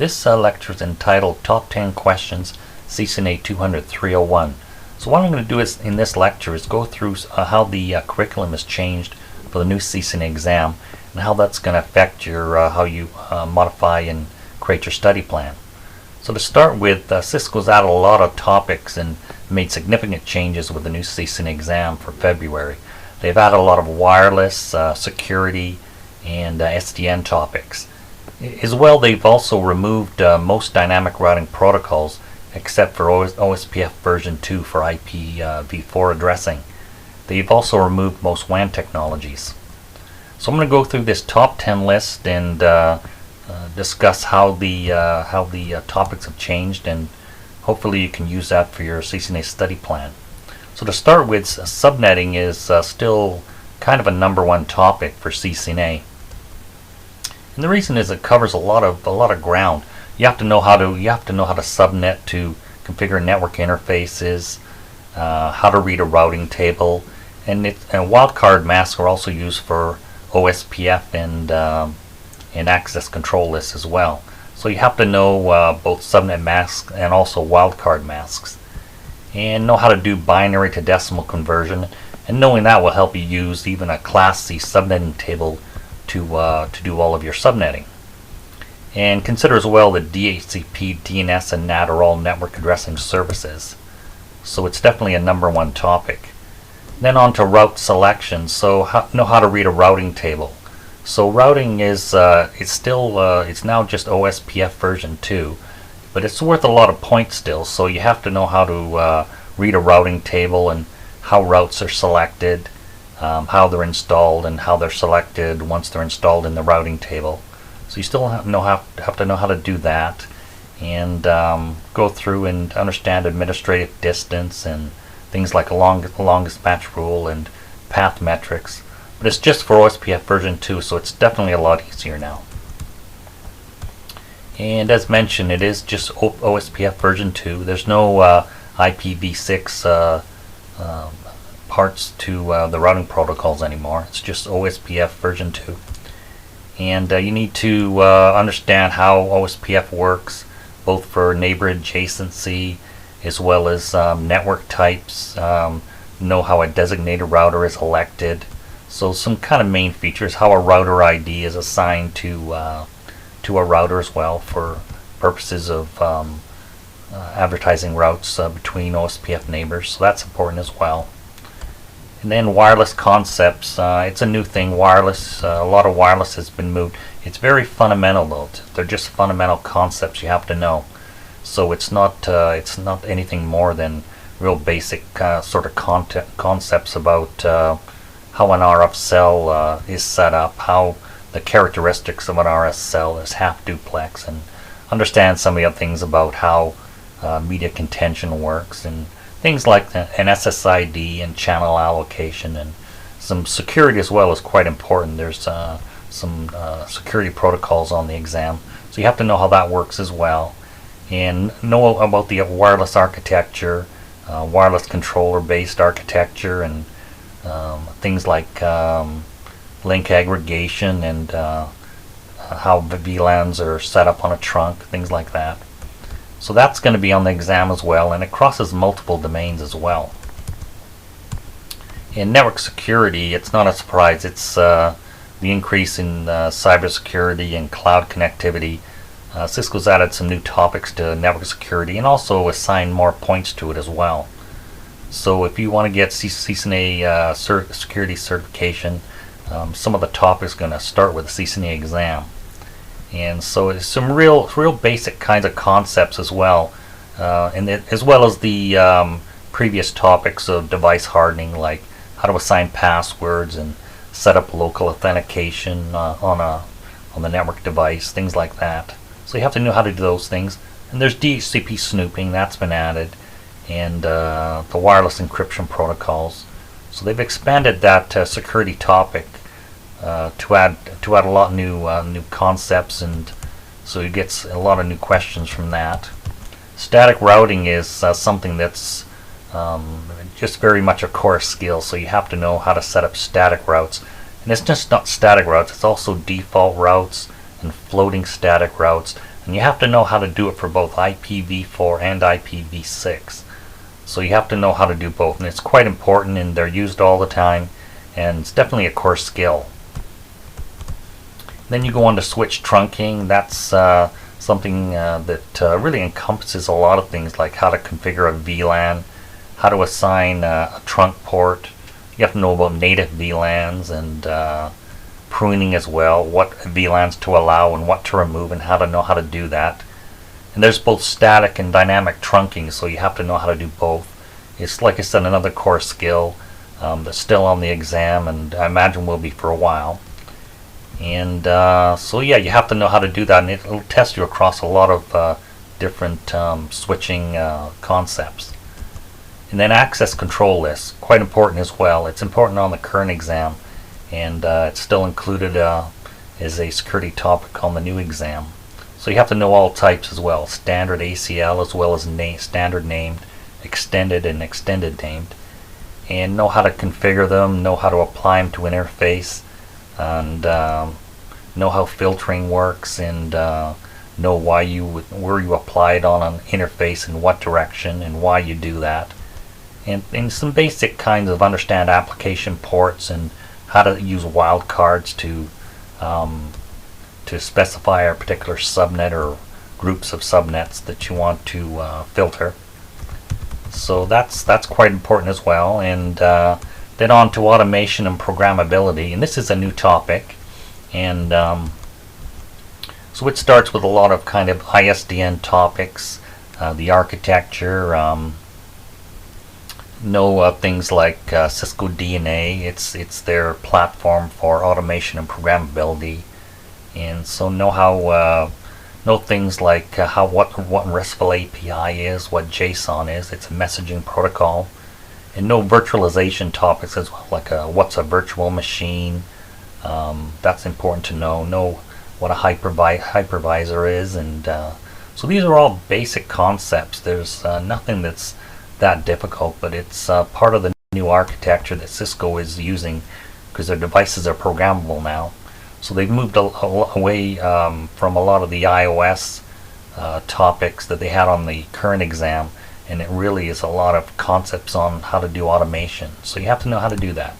This lecture is entitled Top 10 Questions CCNA 200-301. So what I'm going to do is in this lecture is go through how the curriculum has changed for the new CCNA exam and how that's going to affect your how you modify and create your study plan. So to start with, Cisco's added a lot of topics and made significant changes with the new CCNA exam for February. They've added a lot of wireless, security, and SDN topics. As well, they've also removed most dynamic routing protocols except for OSPF version 2 for IPv4 addressing. They've also removed most WAN technologies. So I'm going to go through this top 10 list and discuss how the topics have changed, and hopefully you can use that for your CCNA study plan. So to start with, subnetting is still kind of a #1 topic for CCNA. And the reason is it covers a lot of ground. You have to know how to subnet to configure network interfaces, how to read a routing table, and wildcard masks are also used for OSPF and access control lists as well. So you have to know both subnet masks and also wildcard masks, and know how to do binary to decimal conversion. And knowing that will help you use even a Class C subnetting table to do all of your subnetting. And consider as well that DHCP, DNS, and NAT are all network addressing services. So it's definitely a #1 topic. Then on to route selection. So know how to read a routing table. So routing is it's now just OSPF version 2, but it's worth a lot of points still. So you have to know how to read a routing table and how routes are selected, how they're installed, and how they're selected once they're installed in the routing table. So you still have to know how to do that, and go through and understand administrative distance and things like a longest match rule and path metrics. But it's just for OSPF version 2, so it's definitely a lot easier now. And as mentioned, it is just OSPF version 2. There's no IPv6 parts to the routing protocols anymore. It's just OSPF version 2. And you need to understand how OSPF works, both for neighbor adjacency as well as network types, know how a designated router is elected. So some kind of main features, how a router ID is assigned to a router as well for purposes of advertising routes between OSPF neighbors. So that's important as well. And then wireless concepts. It's a new thing. Wireless. A lot of wireless has been moved. It's very fundamental though. They're just fundamental concepts you have to know. So it's not anything more than real basic sort of concepts about how an RF cell is set up, how the characteristics of an RF cell is half duplex, and understand some of the other things about how media contention works and things like an SSID and channel allocation, and some security as well is quite important. There's some security protocols on the exam, so you have to know how that works as well, and know about the wireless architecture, wireless controller-based architecture, and things like link aggregation and how the VLANs are set up on a trunk, things like that. So that's going to be on the exam as well, and it crosses multiple domains as well. In network security, it's not a surprise. It's the increase in cybersecurity and cloud connectivity. Cisco's added some new topics to network security and also assigned more points to it as well. So if you want to get CCNA security certification, some of the topics are going to start with the CCNA exam. And so it's some real basic kinds of concepts as well, and as well as the previous topics of device hardening, like how to assign passwords and set up local authentication on the network device, things like that. So you have to know how to do those things. And there's DHCP snooping, that's been added, and the wireless encryption protocols. So they've expanded that security topic to add a lot of new concepts, and so you get a lot of new questions from that. Static routing is something that's just very much a core skill, so you have to know how to set up static routes. And it's just not static routes, it's also default routes and floating static routes. And you have to know how to do it for both IPv4 and IPv6. So you have to know how to do both, and it's quite important, and they're used all the time, and it's definitely a core skill. Then you go on to switch trunking. That's something that really encompasses a lot of things, like how to configure a VLAN, how to assign a trunk port. You have to know about native VLANs and pruning as well, what VLANs to allow and what to remove, and how to know how to do that. And there's both static and dynamic trunking, so you have to know how to do both. It's, like I said, another core skill that's still on the exam, and I imagine will be for a while. And so yeah, you have to know how to do that, and it'll test you across a lot of different switching concepts. And then access control lists, quite important as well. It's important on the current exam, and it's still included as a security topic on the new exam. So you have to know all types as well, standard ACL as well as standard named, extended and extended named, and know how to configure them, know how to apply them to an interface, and know how filtering works, and know why where you apply it on an interface, in what direction, and why you do that, and some basic kinds of understand application ports and how to use wildcards to specify a particular subnet or groups of subnets that you want to filter. So that's quite important as well. And then on to automation and programmability, and this is a new topic, and so it starts with a lot of kind of ISDN topics, the architecture, know things like Cisco DNA. It's their platform for automation and programmability, and so know things like what RESTful API is, what JSON is. It's a messaging protocol. And know virtualization topics as well, like what's a virtual machine. That's important to know. Know what a hypervisor is, and so these are all basic concepts. There's nothing that's that difficult, but it's part of the new architecture that Cisco is using, because their devices are programmable now. So they've moved away from a lot of the iOS topics that they had on the current exam, and it really is a lot of concepts on how to do automation. So you have to know how to do that.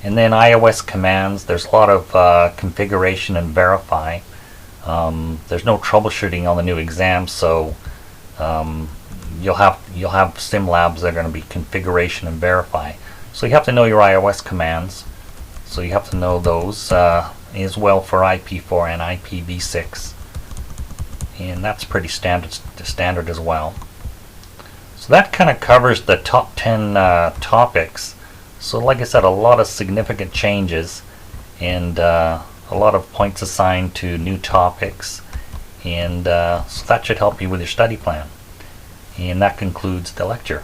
And then iOS commands, there's a lot of configuration and verify. There's no troubleshooting on the new exam, so you'll have sim labs that are going to be configuration and verify. So you have to know your iOS commands. So you have to know those as well for IP4 and IPv6, and that's pretty standard as well. So that kind of covers the top 10 topics. So like I said, a lot of significant changes, and a lot of points assigned to new topics, and so that should help you with your study plan. And that concludes the lecture.